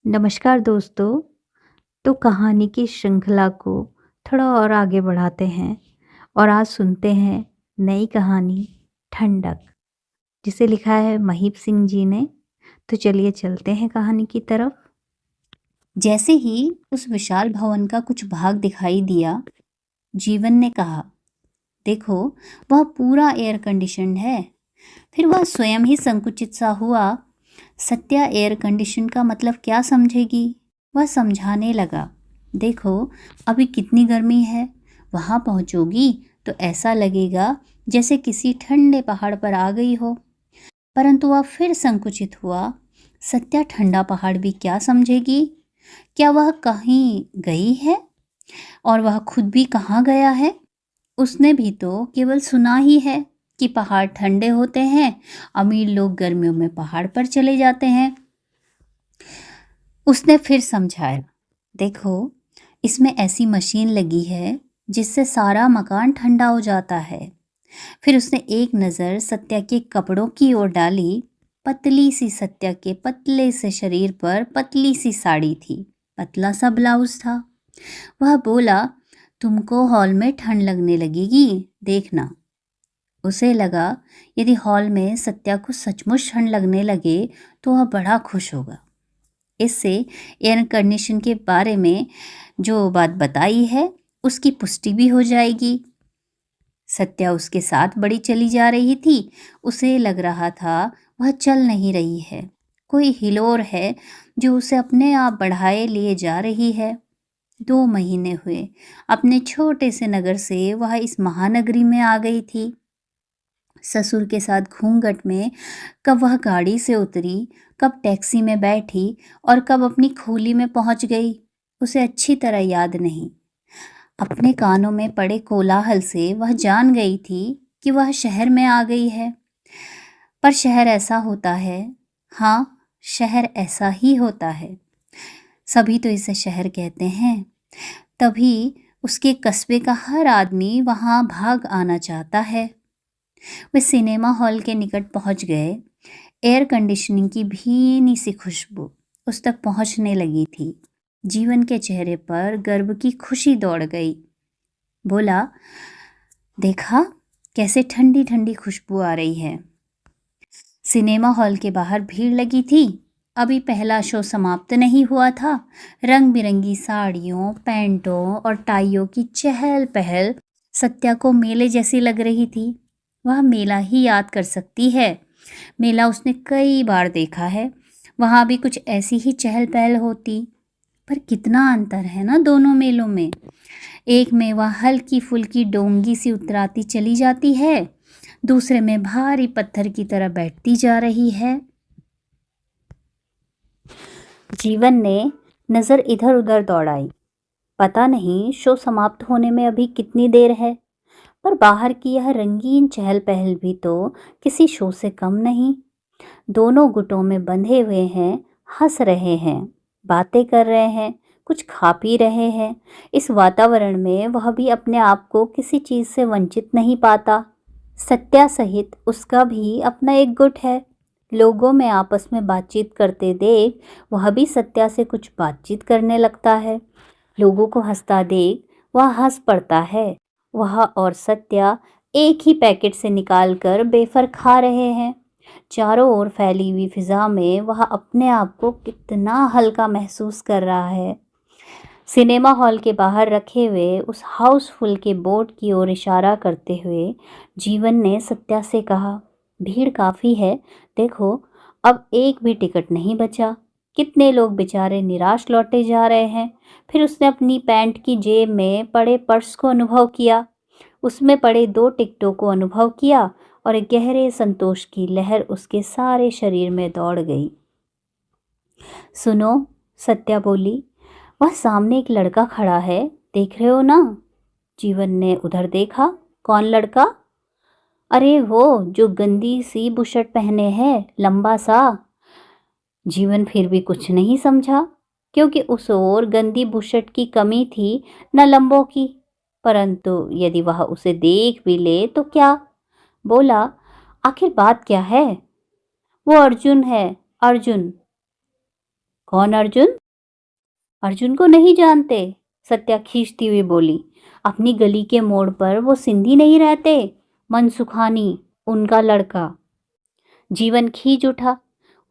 नमस्कार दोस्तों। तो कहानी की श्रृंखला को थोड़ा और आगे बढ़ाते हैं और आज सुनते हैं नई कहानी ठंडक, जिसे लिखा है महीप सिंह जी ने। तो चलिए चलते हैं कहानी की तरफ। जैसे ही उस विशाल भवन का कुछ भाग दिखाई दिया, जीवन ने कहा, देखो, वह पूरा एयर कंडीशन्ड है। फिर वह स्वयं ही संकुचित सा हुआ। सत्या एयर कंडीशन का मतलब क्या समझेगी? वह समझाने लगा, देखो, अभी कितनी गर्मी है। वहां पहुंचोगी तो ऐसा लगेगा जैसे किसी ठंडे पहाड़ पर आ गई हो। परंतु वह फिर संकुचित हुआ। सत्या ठंडा पहाड़ भी क्या समझेगी? क्या वह कहीं गई है? और वह खुद भी कहाँ गया है? उसने भी तो केवल सुना ही है कि पहाड़ ठंडे होते हैं, अमीर लोग गर्मियों में पहाड़ पर चले जाते हैं। उसने फिर समझाया, देखो, इसमें ऐसी मशीन लगी है जिससे सारा मकान ठंडा हो जाता है। फिर उसने एक नज़र सत्या के कपड़ों की ओर डाली। पतली सी सत्या के पतले से शरीर पर पतली सी साड़ी थी, पतला सा ब्लाउज था। वह बोला, तुमको हॉल में ठंड लगने लगेगी, देखना। उसे लगा, यदि हॉल में सत्या को सचमुच ठंड लगने लगे तो वह बड़ा खुश होगा। इससे एयर कंडीशन के बारे में जो बात बताई है उसकी पुष्टि भी हो जाएगी। सत्या उसके साथ बड़ी चली जा रही थी। उसे लग रहा था वह चल नहीं रही है, कोई हिलोर है जो उसे अपने आप बढ़ाए लिए जा रही है। 2 महीने हुए अपने छोटे से नगर से वह इस महानगरी में आ गई थी। ससुर के साथ घूंघट में कब वह गाड़ी से उतरी, कब टैक्सी में बैठी और कब अपनी खोली में पहुंच गई, उसे अच्छी तरह याद नहीं। अपने कानों में पड़े कोलाहल से वह जान गई थी कि वह शहर में आ गई है। पर शहर ऐसा होता है, हाँ, शहर ऐसा ही होता है। सभी तो इसे शहर कहते हैं। तभी उसके कस्बे का हर आदमी वहां भाग आना चाहता है। वे सिनेमा हॉल के निकट पहुंच गए। एयर कंडीशनिंग की भीनी सी खुशबू उस तक पहुंचने लगी थी। जीवन के चेहरे पर गर्व की खुशी दौड़ गई। बोला, देखा, कैसे ठंडी ठंडी खुशबू आ रही है। सिनेमा हॉल के बाहर भीड़ लगी थी। अभी पहला शो समाप्त नहीं हुआ था। रंग बिरंगी साड़ियों, पैंटों और टाइयों की चहल पहल सत्या को मेले जैसी लग रही थी। वह मेला ही याद कर सकती है। मेला उसने कई बार देखा है, वहाँ भी कुछ ऐसी ही चहल पहल होती। पर कितना अंतर है ना दोनों मेलों में। एक में वह हल्की फुल्की डोंगी सी उतराती चली जाती है, दूसरे में भारी पत्थर की तरह बैठती जा रही है। जीवन ने नज़र इधर उधर दौड़ाई। पता नहीं शो समाप्त होने में अभी कितनी देर है, पर बाहर की यह रंगीन चहल पहल भी तो किसी शो से कम नहीं। दोनों गुटों में बंधे हुए हैं, हंस रहे हैं, बातें कर रहे हैं, कुछ खा पी रहे हैं। इस वातावरण में वह भी अपने आप को किसी चीज़ से वंचित नहीं पाता। सत्या सहित उसका भी अपना एक गुट है। लोगों में आपस में बातचीत करते देख वह भी सत्या से कुछ बातचीत करने लगता है। लोगों को हंसता देख वह हंस पड़ता है। वह और सत्या एक ही पैकेट से निकालकर बेफर खा रहे हैं। चारों ओर फैली हुई फिजा में वह अपने आप को कितना हल्का महसूस कर रहा है। सिनेमा हॉल के बाहर रखे हुए उस हाउसफुल के बोर्ड की ओर इशारा करते हुए जीवन ने सत्या से कहा, भीड़ काफ़ी है, देखो, अब एक भी टिकट नहीं बचा। कितने लोग बेचारे निराश लौटे जा रहे हैं। फिर उसने अपनी पैंट की जेब में पड़े पर्स को अनुभव किया, उसमें पड़े 2 टिकटों को अनुभव किया और एक गहरे संतोष की लहर उसके सारे शरीर में दौड़ गई। सुनो, सत्या बोली, वह सामने एक लड़का खड़ा है, देख रहे हो ना? जीवन ने उधर देखा। कौन लड़का? अरे वो जो गंदी सी बुशर्ट पहने है, लंबा सा। जीवन फिर भी कुछ नहीं समझा, क्योंकि उस ओर गंदी बुशर्ट की कमी थी न लंबों की। परंतु यदि वह उसे देख भी ले तो क्या? बोला, आखिर बात क्या है? वो अर्जुन है, अर्जुन। कौन अर्जुन? अर्जुन को नहीं जानते? सत्या खींचती हुई बोली। अपनी गली के मोड़ पर वो सिंधी नहीं रहते, मनसुखानी, उनका लड़का। जीवन खींच उठा।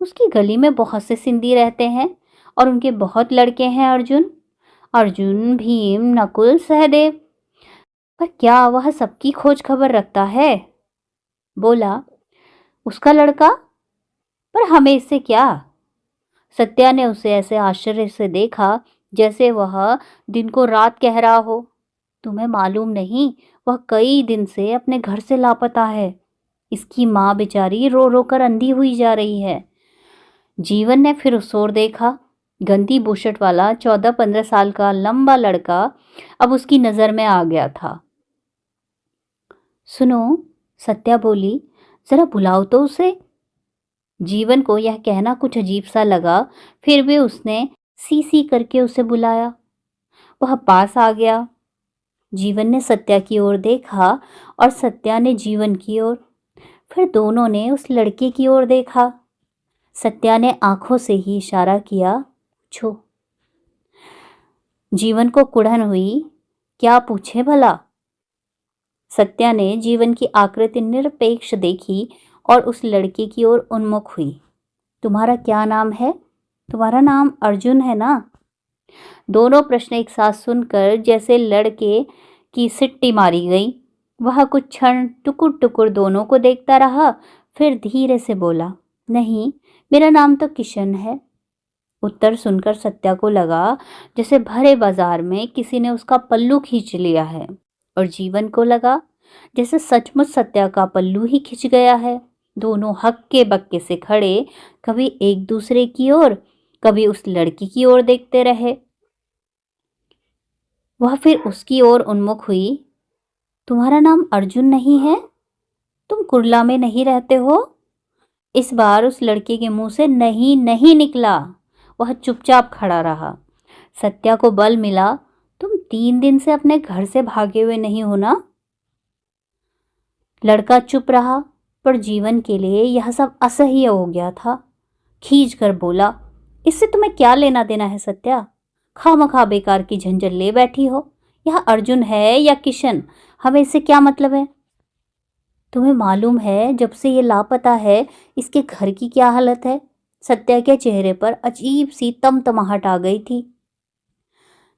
उसकी गली में बहुत से सिंधी रहते हैं और उनके बहुत लड़के हैं अर्जुन। अर्जुन, भीम, नकुल, सहदेव। पर क्या वह सबकी खोज खबर रखता है? बोला, उसका लड़का? पर हमें इससे क्या? सत्या ने उसे ऐसे आश्चर्य से देखा जैसे वह दिन को रात कह रहा हो। तुम्हें मालूम नहीं, वह कई दिन से अपने घर से लापता है। इसकी माँ बेचारी रो रो कर अंधी हुई जा रही है। जीवन ने फिर उस ओर देखा। गंदी बुशर्ट वाला 14-15 साल का लंबा लड़का अब उसकी नजर में आ गया था। सुनो, सत्या बोली, जरा बुलाओ तो उसे। जीवन को यह कहना कुछ अजीब सा लगा, फिर भी उसने सी सी करके उसे बुलाया। वह पास आ गया। जीवन ने सत्या की ओर देखा और सत्या ने जीवन की ओर। फिर दोनों ने उस लड़के की ओर देखा। सत्या ने आंखों से ही इशारा किया, पूछो। जीवन को कुढ़न हुई, क्या पूछे भला? सत्या ने जीवन की आकृति निरपेक्ष देखी और उस लड़के की ओर उन्मुख हुई। तुम्हारा क्या नाम है? तुम्हारा नाम अर्जुन है ना? दोनों प्रश्न एक साथ सुनकर जैसे लड़के की सिट्टी मारी गई। वह कुछ क्षण टुकुर टुकुर दोनों को देखता रहा, फिर धीरे से बोला, नहीं, मेरा नाम तो किशन है। उत्तर सुनकर सत्या को लगा जैसे भरे बाजार में किसी ने उसका पल्लू खींच लिया है, और जीवन को लगा जैसे सचमुच सत्या का पल्लू ही खिंच गया है। दोनों हक्के बक्के से खड़े कभी एक दूसरे की ओर, कभी उस लड़की की ओर देखते रहे। वह फिर उसकी ओर उन्मुख हुई। तुम्हारा नाम अर्जुन नहीं है? तुम कुर्ला में नहीं रहते हो? इस बार उस लड़के के मुंह से नहीं नहीं निकला। वह चुपचाप खड़ा रहा। सत्या को बल मिला, तुम 3 दिन से अपने घर से भागे हुए नहीं हो ना? लड़का चुप रहा, पर जीवन के लिए यह सब असह्य हो गया था। खींच कर बोला, इससे तुम्हें क्या लेना देना है सत्या? खामखा बेकार की झंझट ले बैठी हो। यह अर्जुन है या किशन, हमें इससे क्या मतलब है? तुम्हें मालूम है जब से ये लापता है इसके घर की क्या हालत है? सत्या के चेहरे पर अजीब सी तमतमाहट आ गई थी।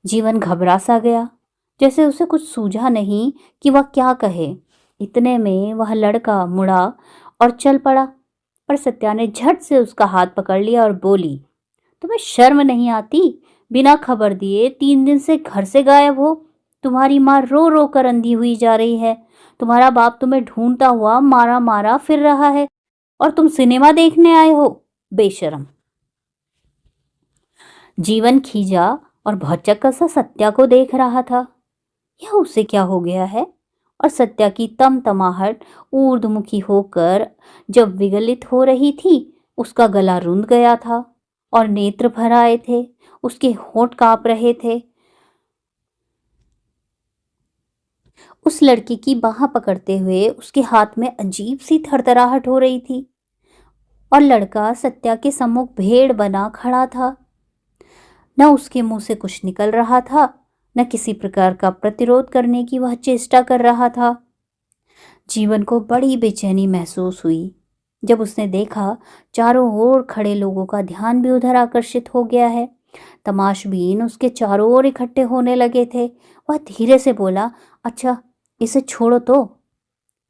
जीवन घबरा सा गया, जैसे उसे कुछ सूझा नहीं कि वह क्या कहे। इतने में वह लड़का मुड़ा और चल पड़ा, पर सत्या ने झट से उसका हाथ पकड़ लिया और बोली, तुम्हें शर्म नहीं आती? बिना खबर दिए 3 दिन से घर से गायब हो। तुम्हारी माँ रो रो कर अंधी हुई जा रही है। तुम्हारा बाप तुम्हें ढूंढता हुआ मारा मारा फिर रहा है, और तुम सिनेमा देखने आए हो, बेशरम। जीवन खींचा और भौचक्का सा सत्या को देख रहा था। यह उसे क्या हो गया है? और सत्या की तमतमाहट ऊर्ध्वमुखी होकर जब विगलित हो रही थी, उसका गला रुंध गया था और नेत्र भर आए थे। उसके होंठ कांप रहे थे। उस लड़की की बाह पकड़ते हुए उसके हाथ में अजीब सी थरथराहट हो रही थी, और लड़का सत्या के सम्मुख भेड़ बना खड़ा था। न उसके मुंह से कुछ निकल रहा था, न किसी प्रकार का प्रतिरोध करने की वह चेष्टा कर रहा था। जीवन को बड़ी बेचैनी महसूस हुई जब उसने देखा चारों ओर खड़े लोगों का ध्यान भी उधर आकर्षित हो गया है। तमाशबीन उसके चारों ओर इकट्ठे होने लगे थे। वह धीरे से बोला, अच्छा, इसे छोड़ो तो।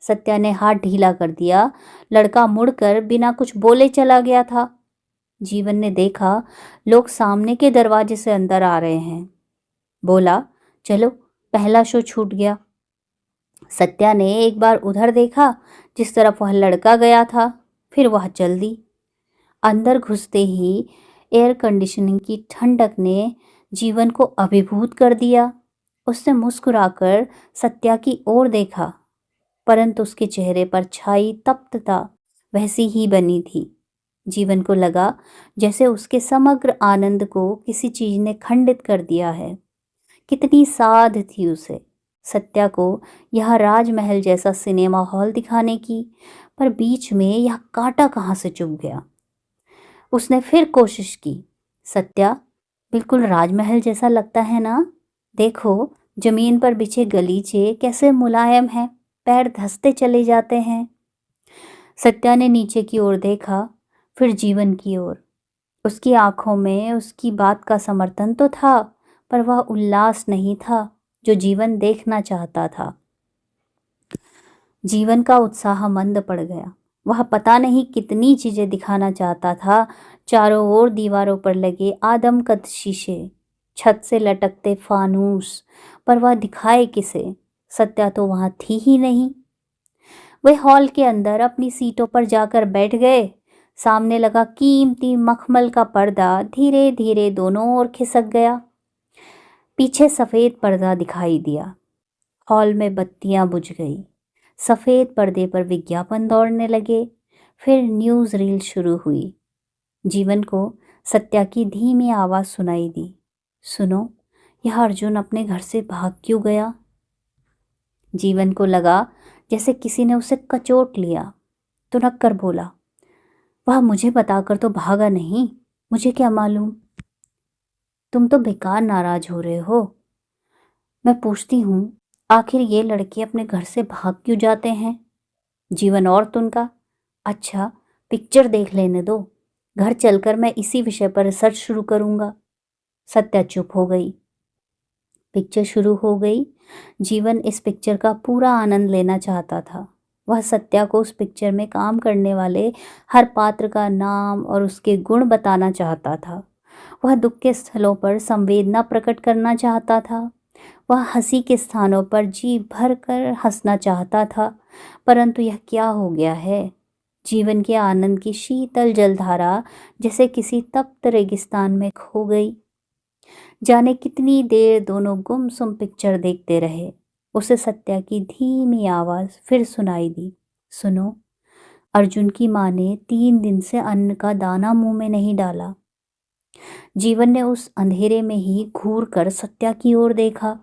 सत्या ने हाथ ढीला कर दिया। लड़का मुड़कर बिना कुछ बोले चला गया था। जीवन ने देखा लोग सामने के दरवाजे से अंदर आ रहे हैं। बोला, चलो, पहला शो छूट गया। सत्या ने एक बार उधर देखा जिस तरफ वह लड़का गया था, फिर वह चल दी। अंदर घुसते ही एयर कंडीशनिंग की ठंडक ने जीवन को अभिभूत कर दिया। उसने मुस्कुराकर सत्या की ओर देखा, परंतु उसके चेहरे पर छाई तप्तता वैसी ही बनी थी। जीवन को लगा जैसे उसके समग्र आनंद को किसी चीज ने खंडित कर दिया है। कितनी साध थी उसे, सत्या को यह राजमहल जैसा सिनेमा हॉल दिखाने की, पर बीच में यह कांटा कहाँ से चुभ गया। उसने फिर कोशिश की। सत्या, बिल्कुल राजमहल जैसा लगता है ना? देखो, जमीन पर बिछे गलीचे कैसे मुलायम हैं, पैर धंसते चले जाते हैं। सत्या ने नीचे की ओर देखा, फिर जीवन की ओर। उसकी आंखों में उसकी बात का समर्थन तो था, पर वह उल्लास नहीं था जो जीवन देखना चाहता था। जीवन का उत्साह मंद पड़ गया। वह पता नहीं कितनी चीजें दिखाना चाहता था। चारों ओर दीवारों पर लगे आदमकद शीशे, छत से लटकते फानूस, पर वह दिखाए किसे? सत्या तो वहां थी ही नहीं। वे हॉल के अंदर अपनी सीटों पर जाकर बैठ गए। सामने लगा कीमती मखमल का पर्दा धीरे धीरे दोनों ओर खिसक गया। पीछे सफेद पर्दा दिखाई दिया। हॉल में बत्तियां बुझ गई। सफेद पर्दे पर विज्ञापन दौड़ने लगे। फिर न्यूज़ रील शुरू हुई। जीवन को सत्या की धीमी आवाज सुनाई दी। सुनो, यह अर्जुन अपने घर से भाग क्यों गया? जीवन को लगा जैसे किसी ने उसे कचोट लिया। तुनक कर बोला, वह मुझे बताकर तो भागा नहीं, मुझे क्या मालूम? तुम तो बेकार नाराज हो रहे हो। मैं पूछती हूँ, आखिर ये लड़के अपने घर से भाग क्यों जाते हैं? जीवन और तुनका, अच्छा पिक्चर देख लेने दो, घर चलकर मैं इसी विषय पर रिसर्च शुरू करूँगा। सत्या चुप हो गई। पिक्चर शुरू हो गई। जीवन इस पिक्चर का पूरा आनंद लेना चाहता था। वह सत्या को उस पिक्चर में काम करने वाले हर पात्र का नाम और उसके गुण बताना चाहता था। वह दुख के स्थलों पर संवेदना प्रकट करना चाहता था। वह हंसी के स्थानों पर जी भर कर हंसना चाहता था। परंतु यह क्या हो गया है? जीवन के आनंद की शीतल जलधारा जैसे किसी तप्त रेगिस्तान में खो गई। जाने कितनी देर दोनों गुमसुम पिक्चर देखते रहे। उसे सत्या की धीमी आवाज फिर सुनाई दी। सुनो, अर्जुन की माँ ने 3 दिन से अन्न का दाना मुंह में नहीं डाला। जीवन ने उस अंधेरे में ही घूर कर सत्या की ओर देखा।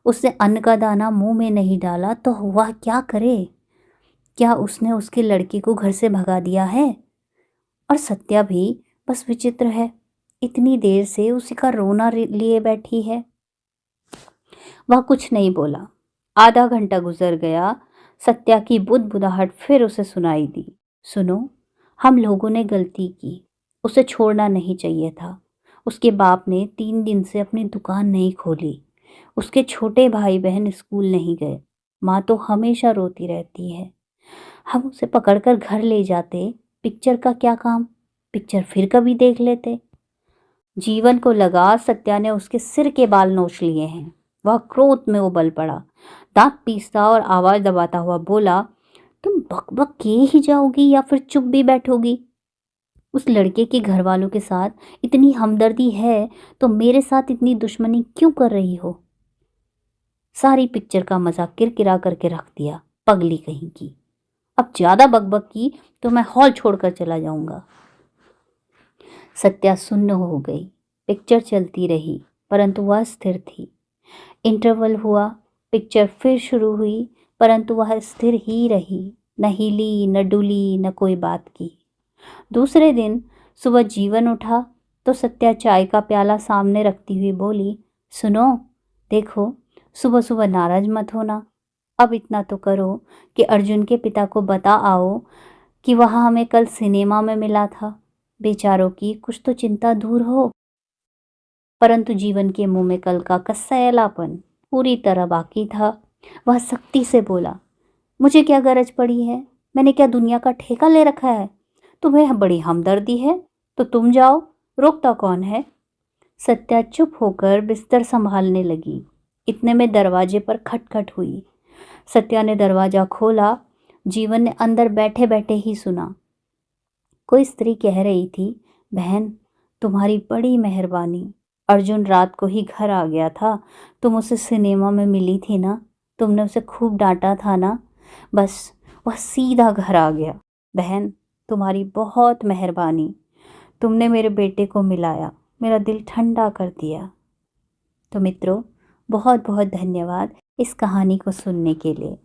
उसने अन्न का दाना मुंह में नहीं डाला तो वह क्या करे? क्या उसने उसके लड़के को घर से भगा दिया है? और सत्या भी बस विचित्र है, इतनी देर से उसी का रोना लिए बैठी है। वह कुछ नहीं बोला। आधा घंटा गुजर गया। सत्या की बुदबुदाहट फिर उसे सुनाई दी। सुनो, हम लोगों ने गलती की, उसे छोड़ना नहीं चाहिए था। उसके बाप ने 3 दिन से अपनी दुकान नहीं खोली। उसके छोटे भाई बहन स्कूल नहीं गए। माँ तो हमेशा रोती रहती है। हम उसे पकड़कर घर ले जाते, पिक्चर का क्या काम? पिक्चर फिर कभी देख लेते। जीवन को लगा सत्या ने उसके सिर के बाल नोच लिए हैं। वह क्रोध में उबल पड़ा। दांत पीसता और आवाज दबाता हुआ बोला, तुम बक किए ही जाओगी या फिर चुप भी बैठोगी? उस लड़के के घर वालों के साथ इतनी हमदर्दी है तो मेरे साथ इतनी दुश्मनी क्यों कर रही हो? सारी पिक्चर का मजा किरकिरा करके रख दिया, पगली कहीं की। अब ज्यादा बकबक की तो मैं हॉल छोड़कर चला जाऊंगा। सत्या सुन्न हो गई। पिक्चर चलती रही, परंतु वह स्थिर थी। इंटरवल हुआ, पिक्चर फिर शुरू हुई, परंतु वह स्थिर ही रही, न हिली न डुली न कोई बात की। दूसरे दिन सुबह जीवन उठा तो सत्या चाय का प्याला सामने रखती हुई बोली, सुनो, देखो, सुबह सुबह नाराज मत होना। अब इतना तो करो कि अर्जुन के पिता को बता आओ कि वह हमें कल सिनेमा में मिला था। बेचारों की कुछ तो चिंता दूर हो। परंतु जीवन के मुंह में कल का कस्सैलापन पूरी तरह बाकी था। वह सख्ती से बोला, मुझे क्या गरज पड़ी है? मैंने क्या दुनिया का ठेका ले रखा है? तुम्हें बड़ी हमदर्दी है तो तुम जाओ, रोकता कौन है? सत्या चुप होकर बिस्तर संभालने लगी। इतने में दरवाजे पर खटखट हुई। सत्या ने दरवाजा खोला। जीवन ने अंदर बैठे बैठे ही सुना। कोई स्त्री कह रही थी, बहन, तुम्हारी बड़ी मेहरबानी। अर्जुन रात को ही घर आ गया था। तुम उसे सिनेमा में मिली थी ना? तुमने उसे खूब डांटा था ना? बस वह सीधा घर आ गया। बहन, तुम्हारी बहुत मेहरबानी। तुमने मेरे बेटे को मिलाया, मेरा दिल ठंडा कर दिया। तो मित्रों, बहुत बहुत धन्यवाद इस कहानी को सुनने के लिए।